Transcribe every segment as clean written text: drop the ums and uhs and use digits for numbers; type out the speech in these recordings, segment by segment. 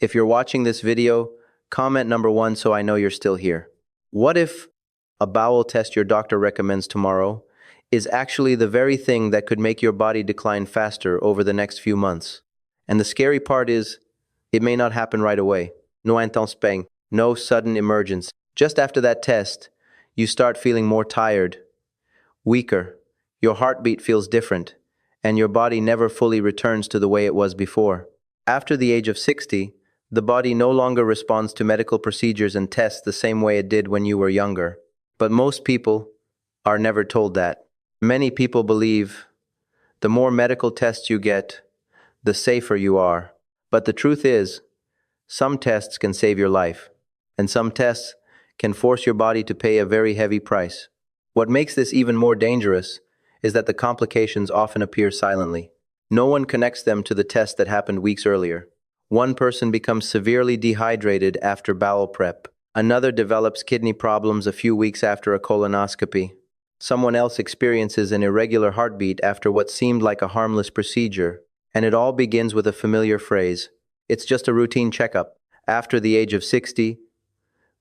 If you're watching this video, comment number 1 so I know you're still here. What if a bowel test your doctor recommends tomorrow is actually the very thing that could make your body decline faster over the next few months? And the scary part is, it may not happen right away. No intestinal, no sudden emergence. Just after that test, you start feeling more tired, weaker, your heartbeat feels different, and your body never fully returns to the way it was before. After the age of 60, the body no longer responds to medical procedures and tests the same way it did when you were younger. But most people are never told that. Many people believe the more medical tests you get, the safer you are. But the truth is, some tests can save your life, and some tests can force your body to pay a very heavy price. What makes this even more dangerous is that the complications often appear silently. No one connects them to the test that happened weeks earlier. One person becomes severely dehydrated after bowel prep. Another develops kidney problems a few weeks after a colonoscopy. Someone else experiences an irregular heartbeat after what seemed like a harmless procedure. And it all begins with a familiar phrase. It's just a routine checkup. After the age of 60,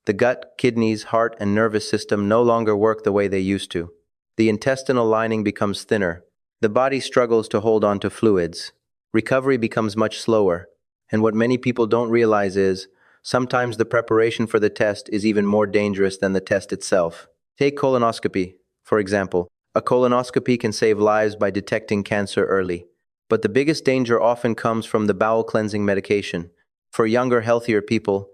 the gut, kidneys, heart, and nervous system no longer work the way they used to. The intestinal lining becomes thinner. The body struggles to hold on to fluids. Recovery becomes much slower. And what many people don't realize is, sometimes the preparation for the test is even more dangerous than the test itself. Take colonoscopy, for example. A colonoscopy can save lives by detecting cancer early. But the biggest danger often comes from the bowel-cleansing medication. For younger, healthier people,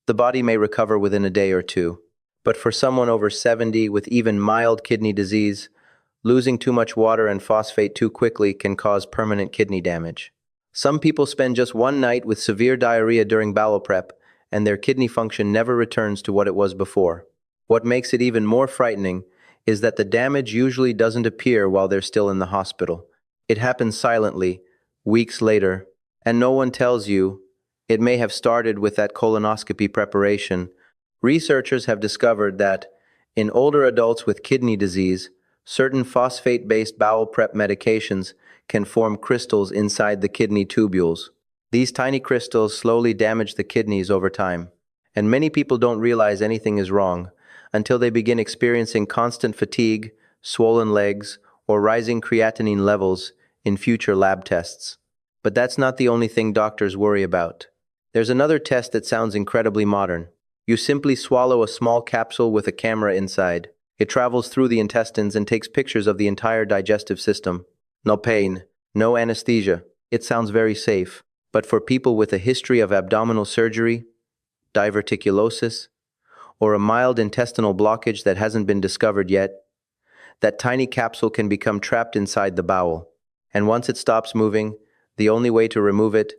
the body may recover within a day or two. But for someone over 70 with even mild kidney disease, losing too much water and phosphate too quickly can cause permanent kidney damage. Some people spend just one night with severe diarrhea during bowel prep, and their kidney function never returns to what it was before. What makes it even more frightening is that the damage usually doesn't appear while they're still in the hospital. It happens silently, weeks later, and no one tells you. It may have started with that colonoscopy preparation. Researchers have discovered that, in older adults with kidney disease, certain phosphate-based bowel prep medications can form crystals inside the kidney tubules. These tiny crystals slowly damage the kidneys over time, and many people don't realize anything is wrong until they begin experiencing constant fatigue, swollen legs, or rising creatinine levels in future lab tests. But that's not the only thing doctors worry about. There's another test that sounds incredibly modern. You simply swallow a small capsule with a camera inside. It travels through the intestines and takes pictures of the entire digestive system. No pain, no anesthesia. It sounds very safe. But for people with a history of abdominal surgery, diverticulosis, or a mild intestinal blockage that hasn't been discovered yet, that tiny capsule can become trapped inside the bowel. And once it stops moving, the only way to remove it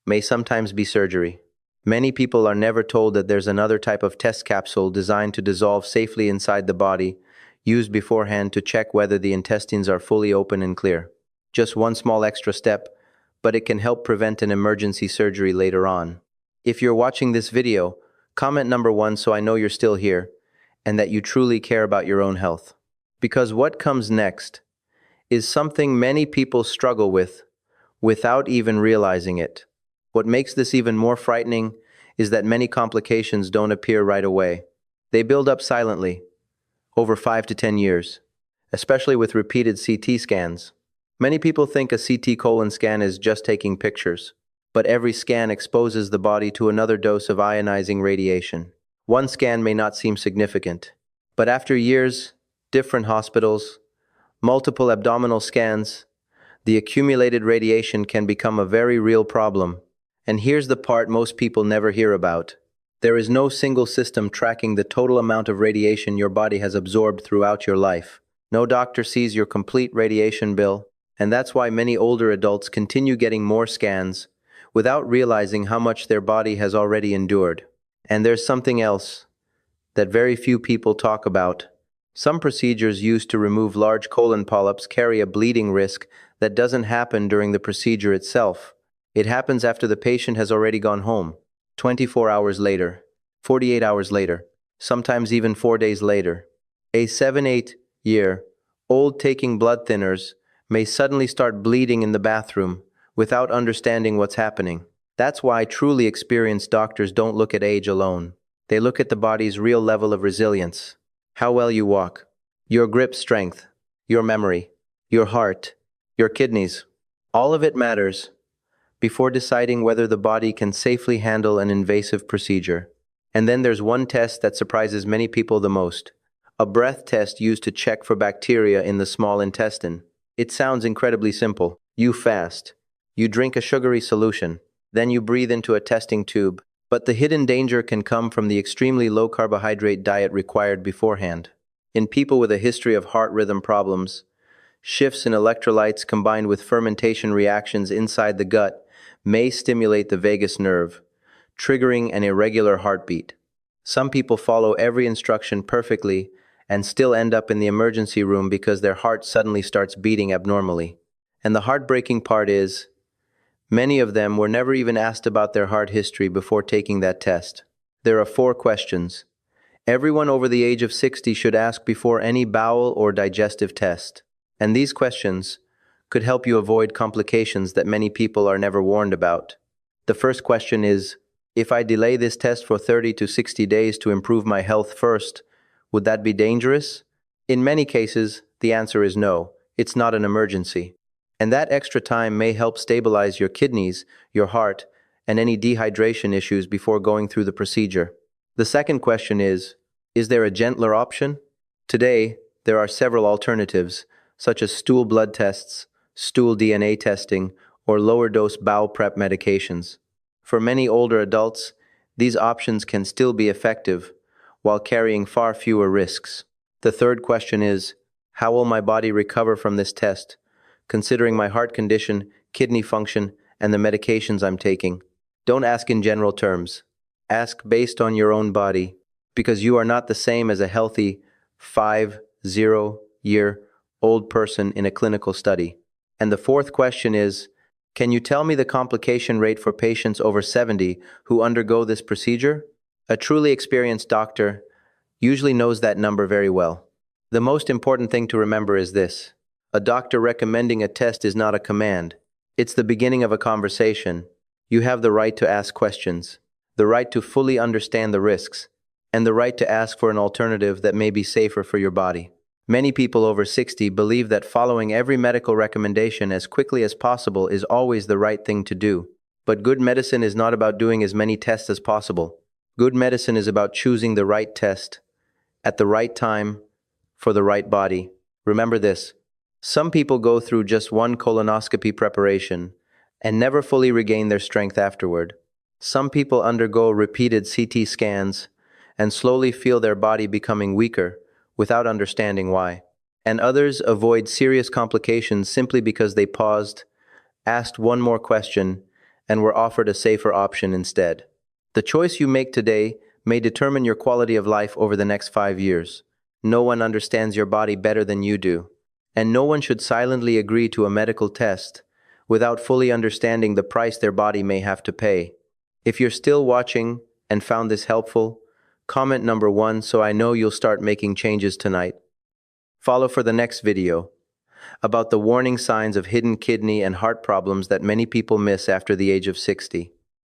may sometimes be surgery. Many people are never told that there's another type of test capsule designed to dissolve safely inside the body, used beforehand to check whether the intestines are fully open and clear. Just one small extra step, but it can help prevent an emergency surgery later on. If you're watching this video, comment number 1 so I know you're still here and that you truly care about your own health. Because what comes next is something many people struggle with without even realizing it. What makes this even more frightening is that many complications don't appear right away. They build up silently, over 5 to 10 years, especially with repeated CT scans. Many people think a CT colon scan is just taking pictures, but every scan exposes the body to another dose of ionizing radiation. One scan may not seem significant, but after years, different hospitals, multiple abdominal scans, the accumulated radiation can become a very real problem. And here's the part most people never hear about. There is no single system tracking the total amount of radiation your body has absorbed throughout your life. No doctor sees your complete radiation bill, and that's why many older adults continue getting more scans without realizing how much their body has already endured. And there's something else that very few people talk about. Some procedures used to remove large colon polyps carry a bleeding risk that doesn't happen during the procedure itself. It happens after the patient has already gone home, 24 hours later, 48 hours later, sometimes even 4 days later. A 7-8-year-old taking blood thinners may suddenly start bleeding in the bathroom without understanding what's happening. That's why truly experienced doctors don't look at age alone. They look at the body's real level of resilience, how well you walk, your grip strength, your memory, your heart, your kidneys. All of it matters before deciding whether the body can safely handle an invasive procedure. And then there's one test that surprises many people the most, a breath test used to check for bacteria in the small intestine. It sounds incredibly simple. You fast. You drink a sugary solution. Then you breathe into a testing tube. But the hidden danger can come from the extremely low carbohydrate diet required beforehand. In people with a history of heart rhythm problems, shifts in electrolytes combined with fermentation reactions inside the gut may stimulate the vagus nerve, triggering an irregular heartbeat. Some people follow every instruction perfectly and still end up in the emergency room because their heart suddenly starts beating abnormally. And the heartbreaking part is, many of them were never even asked about their heart history before taking that test. There are 4 questions everyone over the age of 60 should ask before any bowel or digestive test. And these questions could help you avoid complications that many people are never warned about. The first question is, if I delay this test for 30 to 60 days to improve my health first, would that be dangerous? In many cases, the answer is no. It's not an emergency. And that extra time may help stabilize your kidneys, your heart, and any dehydration issues before going through the procedure. The second question is there a gentler option? Today, there are several alternatives, such as stool blood tests, stool DNA testing, or lower-dose bowel prep medications. For many older adults, these options can still be effective, while carrying far fewer risks. The third question is, how will my body recover from this test, considering my heart condition, kidney function, and the medications I'm taking? Don't ask in general terms. Ask based on your own body, because you are not the same as a healthy 50-year-old person in a clinical study. And the fourth question is, can you tell me the complication rate for patients over 70 who undergo this procedure? A truly experienced doctor usually knows that number very well. The most important thing to remember is this. A doctor recommending a test is not a command. It's the beginning of a conversation. You have the right to ask questions, the right to fully understand the risks, and the right to ask for an alternative that may be safer for your body. Many people over 60 believe that following every medical recommendation as quickly as possible is always the right thing to do. But good medicine is not about doing as many tests as possible. Good medicine is about choosing the right test, at the right time, for the right body. Remember this. Some people go through just one colonoscopy preparation and never fully regain their strength afterward. Some people undergo repeated CT scans and slowly feel their body becoming weaker without understanding why. And others avoid serious complications simply because they paused, asked one more question, and were offered a safer option instead. The choice you make today may determine your quality of life over the next 5 years. No one understands your body better than you do, and no one should silently agree to a medical test without fully understanding the price their body may have to pay. If you're still watching and found this helpful, comment number 1 so I know you'll start making changes tonight. Follow for the next video about the warning signs of hidden kidney and heart problems that many people miss after the age of 60.